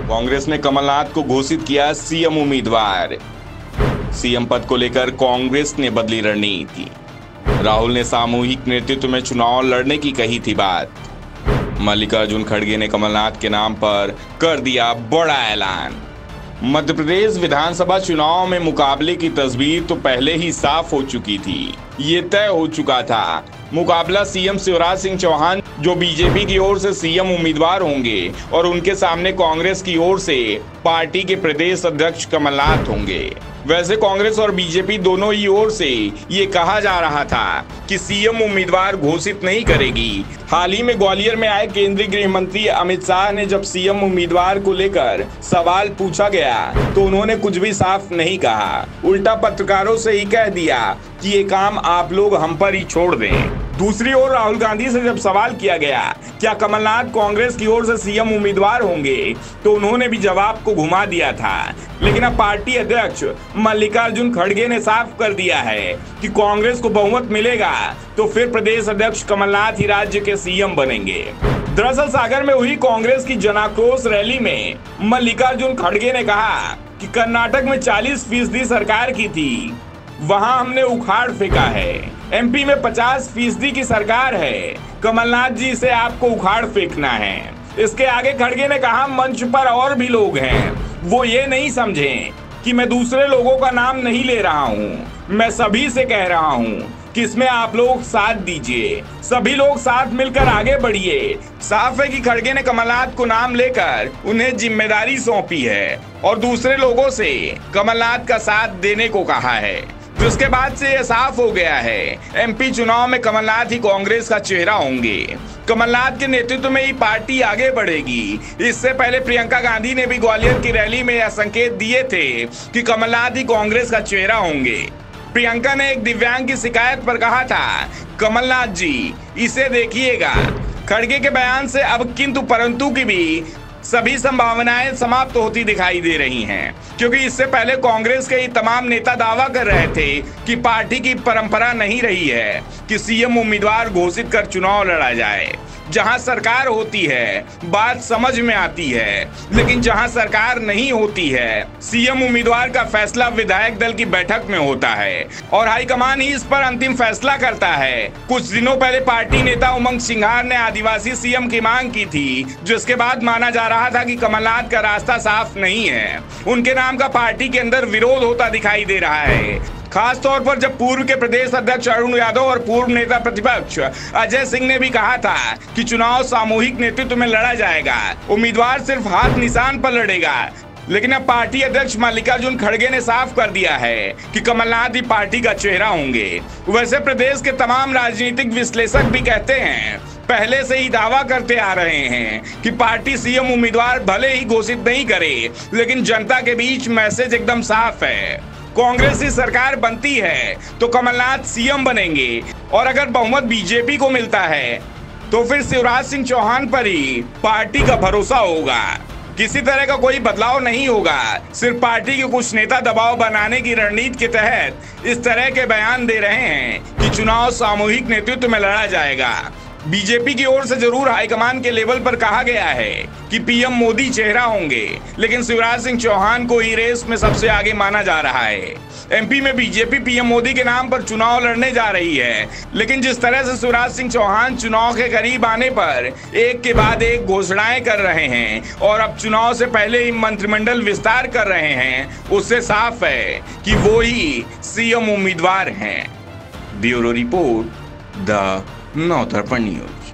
कांग्रेस ने कमलनाथ को घोषित किया सीएम उम्मीदवार। सीएम पद को लेकर कांग्रेस ने बदली रणनीति। राहुल ने सामूहिक नेतृत्व में चुनाव लड़ने की कही थी बात। मल्लिकार्जुन खड़गे ने कमलनाथ के नाम पर कर दिया बड़ा ऐलान। मध्य प्रदेश विधानसभा चुनाव में मुकाबले की तस्वीर तो पहले ही साफ हो चुकी थी। ये तय हो चुका था मुकाबला सीएम शिवराज सिंह चौहान जो बीजेपी की ओर से सीएम उम्मीदवार होंगे और उनके सामने कांग्रेस की ओर से पार्टी के प्रदेश अध्यक्ष कमलनाथ होंगे। वैसे कांग्रेस और बीजेपी दोनों ही ओर से ये कहा जा रहा था कि सीएम उम्मीदवार घोषित नहीं करेगी। हाल ही में ग्वालियर में आए केंद्रीय गृह मंत्री अमित शाह ने जब सीएम उम्मीदवार को लेकर सवाल पूछा गया तो उन्होंने कुछ भी साफ नहीं कहा, उल्टा पत्रकारों से ही कह दिया कि ये काम आप लोग हम पर ही छोड़ दें। दूसरी ओर राहुल गांधी से जब सवाल किया गया क्या कमलनाथ कांग्रेस की ओर से सीएम उम्मीदवार होंगे तो उन्होंने भी जवाब को घुमा दिया था। लेकिन अब पार्टी अध्यक्ष मल्लिकार्जुन खड़गे ने साफ कर दिया है कि कांग्रेस को बहुमत मिलेगा तो फिर प्रदेश अध्यक्ष कमलनाथ ही राज्य के सीएम बनेंगे। दरअसल सागर में हुई कांग्रेस की जनाक्रोश रैली में मल्लिकार्जुन खड़गे ने कहा कि कर्नाटक में 40% सरकार की थी, वहां हमने उखाड़ फेंका है। एमपी में 50% की सरकार है, कमलनाथ जी से आपको उखाड़ फेंकना है। इसके आगे खड़गे ने कहा मंच पर और भी लोग हैं, वो ये नहीं समझें कि मैं दूसरे लोगों का नाम नहीं ले रहा हूँ, मैं सभी से कह रहा हूँ कि इसमें आप लोग साथ दीजिए, सभी लोग साथ मिलकर आगे बढ़िए। साफ है कि खड़गे ने कमलनाथ को नाम लेकर उन्हें जिम्मेदारी सौंपी है और दूसरे लोगों से कमलनाथ का साथ देने को कहा है, जिसके बाद से यह साफ हो गया है एमपी चुनाव में कमलनाथ ही कांग्रेस का चेहरा होंगे। कमलनाथ के नेतृत्व में ही पार्टी आगे बढ़ेगी। इससे पहले प्रियंका गांधी ने भी ग्वालियर की रैली में यह संकेत दिए थे कि कमलनाथ ही कांग्रेस का चेहरा होंगे। प्रियंका ने एक दिव्यांग की शिकायत पर कहा था कमलनाथ जी इसे देखिएगा। खड़गे के बयान से अब किंतु परंतु की भी सभी संभावनाएं समाप्त होती दिखाई दे रही हैं, क्योंकि इससे पहले कांग्रेस के तमाम नेता दावा कर रहे थे कि पार्टी की परंपरा नहीं रही है कि सीएम उम्मीदवार घोषित कर चुनाव लड़ा जाए। जहां सरकार होती है बात समझ में आती है, लेकिन जहां सरकार नहीं होती है सीएम उम्मीदवार का फैसला विधायक दल की बैठक में होता है और हाईकमान ही इस पर अंतिम फैसला करता है। कुछ दिनों पहले पार्टी नेता उमंग सिंघार ने आदिवासी सीएम की मांग की थी, जिसके बाद माना जा रहा था कि कमलनाथ का रास्ता साफ नहीं है, उनके नाम का पार्टी के अंदर विरोध होता दिखाई दे रहा है। खास तौर पर जब पूर्व के प्रदेश अध्यक्ष अरुण यादव और पूर्व नेता प्रतिपक्ष अजय सिंह ने भी कहा था कि चुनाव सामूहिक नेतृत्व में लड़ा जाएगा, उम्मीदवार सिर्फ हाथ निशान पर लड़ेगा। लेकिन अब पार्टी अध्यक्ष मल्लिकार्जुन खड़गे ने साफ कर दिया है कि कमलनाथ ही पार्टी का चेहरा होंगे। वैसे प्रदेश के तमाम राजनीतिक विश्लेषक भी कहते हैं, पहले से ही दावा करते आ रहे हैं कि पार्टी सीएम उम्मीदवार भले ही घोषित नहीं करे, लेकिन जनता के बीच मैसेज एकदम साफ है। कांग्रेस की सरकार बनती है तो कमलनाथ सीएम बनेंगे और अगर बहुमत बीजेपी को मिलता है तो फिर शिवराज सिंह चौहान पर ही पार्टी का भरोसा होगा। किसी तरह का कोई बदलाव नहीं होगा, सिर्फ पार्टी के कुछ नेता दबाव बनाने की रणनीति के तहत इस तरह के बयान दे रहे हैं कि चुनाव सामूहिक नेतृत्व में लड़ा जाएगा। बीजेपी की ओर से जरूर हाईकमान के लेवल पर कहा गया है कि पीएम मोदी चेहरा होंगे, लेकिन शिवराज सिंह चौहान को ही रेस में सबसे आगे माना जा रहा है। एमपी में बीजेपी पीएम मोदी के नाम पर चुनाव लड़ने जा रही है, लेकिन जिस तरह से शिवराज सिंह चौहान चुनाव के करीब आने पर एक के बाद एक घोषणाएं कर रहे हैं और अब चुनाव से पहले ही मंत्रिमंडल विस्तार कर रहे हैं, उससे साफ है कि वो ही सीएम उम्मीदवार हैं। Bureau report, the Navtarpan news.